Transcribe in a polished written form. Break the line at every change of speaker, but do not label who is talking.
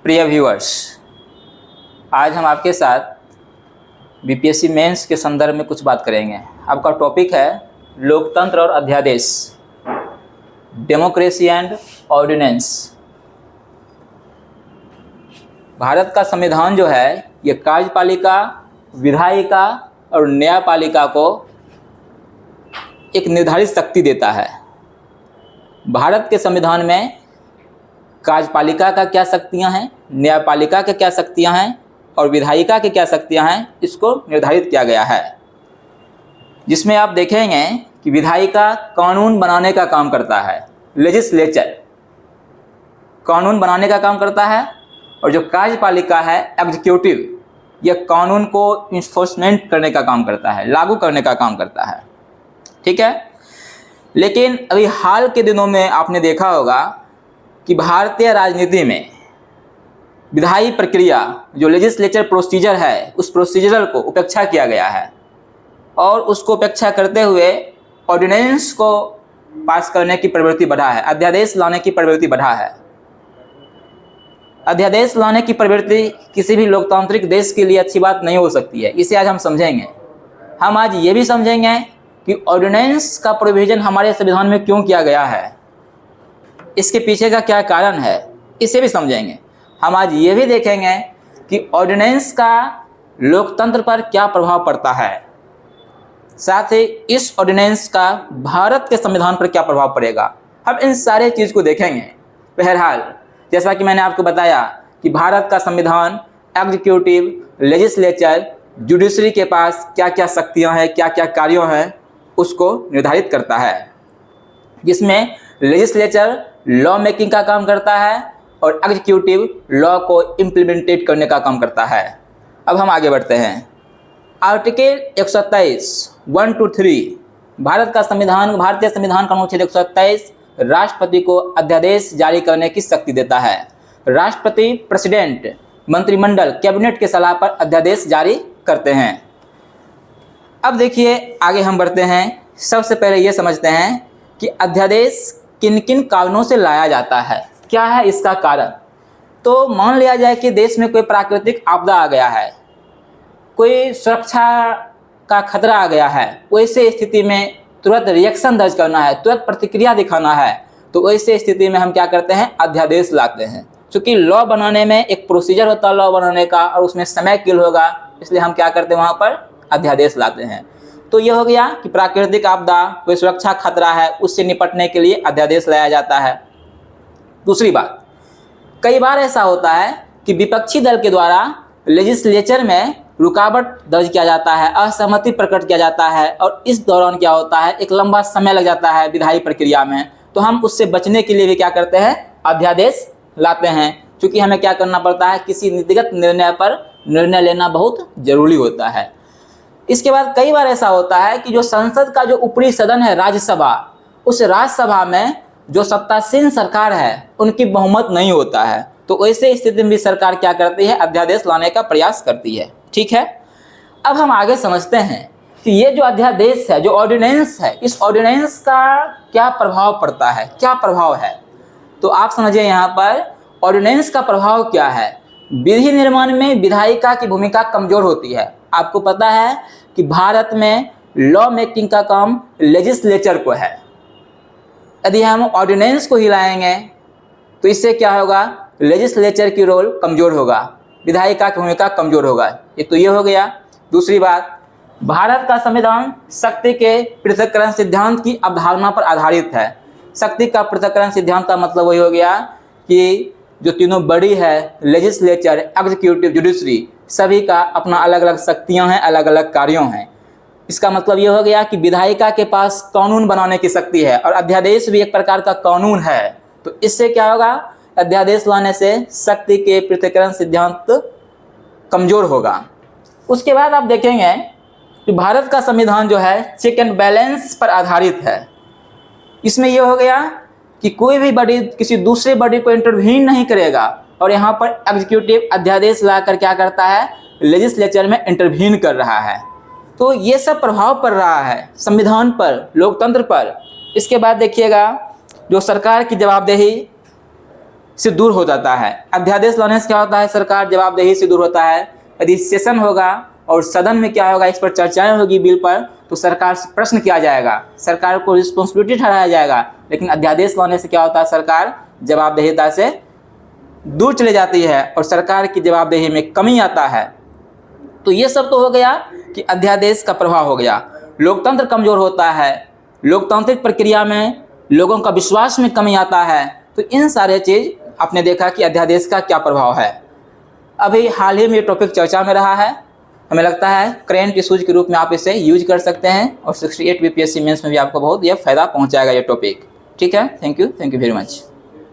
प्रिय व्यूअर्स, आज हम आपके साथ बीपीएससी मेंस के संदर्भ में कुछ बात करेंगे। आपका टॉपिक है लोकतंत्र और अध्यादेश, डेमोक्रेसी एंड ऑर्डिनेंस। भारत का संविधान जो है ये कार्यपालिका, विधायिका और न्यायपालिका को एक निर्धारित शक्ति देता है। भारत के संविधान में कार्यपालिका का क्या शक्तियां हैं, न्यायपालिका के क्या शक्तियां हैं और विधायिका के क्या शक्तियां हैं, इसको निर्धारित किया गया है। जिसमें आप देखेंगे कि विधायिका कानून बनाने का काम करता है, लेजिस्लेचर कानून बनाने का काम करता है, और जो कार्यपालिका है एग्जीक्यूटिव, यह कानून को इन्फोर्समेंट करने का काम करता है, लागू करने का काम करता है। ठीक है। लेकिन अभी हाल के दिनों में आपने देखा होगा कि भारतीय राजनीति में विधायी प्रक्रिया, जो लेजिस्लेचर प्रोसीजर है, उस प्रोसीजर को उपेक्षा किया गया है और उसको उपेक्षा करते हुए ऑर्डिनेंस को पास करने की प्रवृत्ति बढ़ा है, अध्यादेश लाने की प्रवृत्ति बढ़ा है। अध्यादेश लाने की प्रवृत्ति किसी भी लोकतांत्रिक देश के लिए अच्छी बात नहीं हो सकती है। इसे आज हम समझेंगे। हम आज ये भी समझेंगे कि ऑर्डिनेंस का प्रोविजन हमारे संविधान में क्यों किया गया है, इसके पीछे का क्या कारण है, इसे भी समझेंगे। हम आज ये भी देखेंगे कि ऑर्डिनेंस का लोकतंत्र पर क्या प्रभाव पड़ता है, साथ ही इस ऑर्डिनेंस का भारत के संविधान पर क्या प्रभाव पड़ेगा। हम इन सारे चीज़ को देखेंगे। बहरहाल, जैसा कि मैंने आपको बताया कि भारत का संविधान एग्जीक्यूटिव, लेजिस्लेचर, जुडिशरी के पास क्या क्या शक्तियां हैं, क्या क्या कार्यों हैं, उसको निर्धारित करता है। जिसमें लेजिस्लेचर लॉ मेकिंग का काम करता है और एग्जीक्यूटिव लॉ को इम्प्लीमेंटेट करने का काम करता है। अब हम आगे बढ़ते हैं। आर्टिकल 127 1 to 3 भारत का संविधान, भारतीय संविधान का अनुच्छेद 127 राष्ट्रपति को अध्यादेश जारी करने की शक्ति देता है। राष्ट्रपति, प्रेसिडेंट, मंत्रिमंडल, कैबिनेट के सलाह पर अध्यादेश जारी करते हैं। अब देखिए आगे हम बढ़ते हैं। सबसे पहले ये समझते हैं कि अध्यादेश किन किन कारणों से लाया जाता है, क्या है इसका कारण। तो मान लिया जाए कि देश में कोई प्राकृतिक आपदा आ गया है, कोई सुरक्षा का खतरा आ गया है, वैसे स्थिति में तुरंत रिएक्शन दर्ज करना है, तुरंत प्रतिक्रिया दिखाना है, तो वैसे स्थिति में हम क्या करते हैं, अध्यादेश लाते हैं। क्योंकि लॉ बनाने में एक प्रोसीजर होता है लॉ बनाने का, और उसमें समय किल होगा, इसलिए हम क्या करते हैं, वहाँ पर अध्यादेश लाते हैं। तो ये हो गया कि प्राकृतिक आपदा, कोई सुरक्षा खतरा है, उससे निपटने के लिए अध्यादेश लाया जाता है। दूसरी बात, कई बार ऐसा होता है कि विपक्षी दल के द्वारा लेजिस्लेचर में रुकावट दर्ज किया जाता है, असहमति प्रकट किया जाता है, और इस दौरान क्या होता है, एक लंबा समय लग जाता है विधायी प्रक्रिया में। तो हम उससे बचने के लिए भी क्या करते हैं, अध्यादेश लाते हैं। क्योंकि हमें क्या करना पड़ता है, किसी नीतिगत निर्णय पर निर्णय लेना बहुत जरूरी होता है। इसके बाद कई बार ऐसा होता है कि जो संसद का जो ऊपरी सदन है, राज्यसभा, उस राज्यसभा में जो सत्तासीन सरकार है उनकी बहुमत नहीं होता है। तो ऐसे स्थिति में भी सरकार क्या करती है, अध्यादेश लाने का प्रयास करती है। ठीक है। अब हम आगे समझते हैं कि ये जो अध्यादेश है, जो ऑर्डिनेंस है, इस ऑर्डिनेंस का क्या प्रभाव पड़ता है, क्या प्रभाव है। तो आप समझिए यहाँ पर ऑर्डिनेंस का प्रभाव क्या है। विधि निर्माण में विधायिका की भूमिका कमजोर होती है। आपको पता है कि भारत में लॉ मेकिंग का काम लेजिस्लेचर को है। यदि हम ऑर्डिनेंस को हिलाएंगे तो इससे क्या होगा, लेजिस्लेचर की रोल कमजोर होगा, विधायिका की भूमिका कमजोर होगा। एक तो ये हो गया। दूसरी बात, भारत का संविधान शक्ति के पृथक्करण सिद्धांत की अवधारणा पर आधारित है। शक्ति का पृथक्करण सिद्धांत का मतलब वही हो गया कि जो तीनों बड़ी है, लेजिस्लेचर, एग्जीक्यूटिव, जुडिशरी, सभी का अपना अलग अलग शक्तियां हैं, अलग अलग कार्यों हैं। इसका मतलब ये हो गया कि विधायिका के पास कानून बनाने की शक्ति है और अध्यादेश भी एक प्रकार का कानून है। तो इससे क्या होगा, अध्यादेश लाने से शक्ति के पृथक्करण सिद्धांत कमजोर होगा। उसके बाद आप देखेंगे कि भारत का संविधान जो है चेक एंड बैलेंस पर आधारित है। इसमें यह हो गया कि कोई भी बॉडी किसी दूसरे बॉडी को इंटरवीन नहीं करेगा, और यहाँ पर एग्जीक्यूटिव अध्यादेश लाकर क्या करता है, लेजिस्लेचर में इंटरवीन कर रहा है। तो ये सब प्रभाव पड़ रहा है संविधान पर, लोकतंत्र पर। इसके बाद देखिएगा जो सरकार की जवाबदेही, से दूर हो जाता है। अध्यादेश लाने से क्या होता है, सरकार जवाबदेही से दूर होता है। यदि सेशन होगा और सदन में क्या होगा, इस पर चर्चाएं होगी बिल पर, तो सरकार से प्रश्न किया जाएगा, सरकार को रिस्पॉन्सिबिलिटी ठहराया जाएगा। लेकिन अध्यादेश लाने से क्या होता है, सरकार जवाबदेहिता से दूर चले जाती है और सरकार की जवाबदेही में कमी आता है। तो ये सब तो हो गया कि अध्यादेश का प्रभाव हो गया, लोकतंत्र कमजोर होता है, लोकतांत्रिक प्रक्रिया में लोगों का विश्वास में कमी आता है। तो इन सारे चीज़ आपने देखा कि अध्यादेश का क्या प्रभाव है। अभी हाल ही में ये टॉपिक चर्चा में रहा है, हमें लगता है करेंट इशूज के रूप में आप इसे यूज कर सकते हैं और 68 बीपीएससी मेंस में भी आपको बहुत ये फायदा पहुंचाएगा ये टॉपिक। ठीक है, थैंक यू वेरी मच।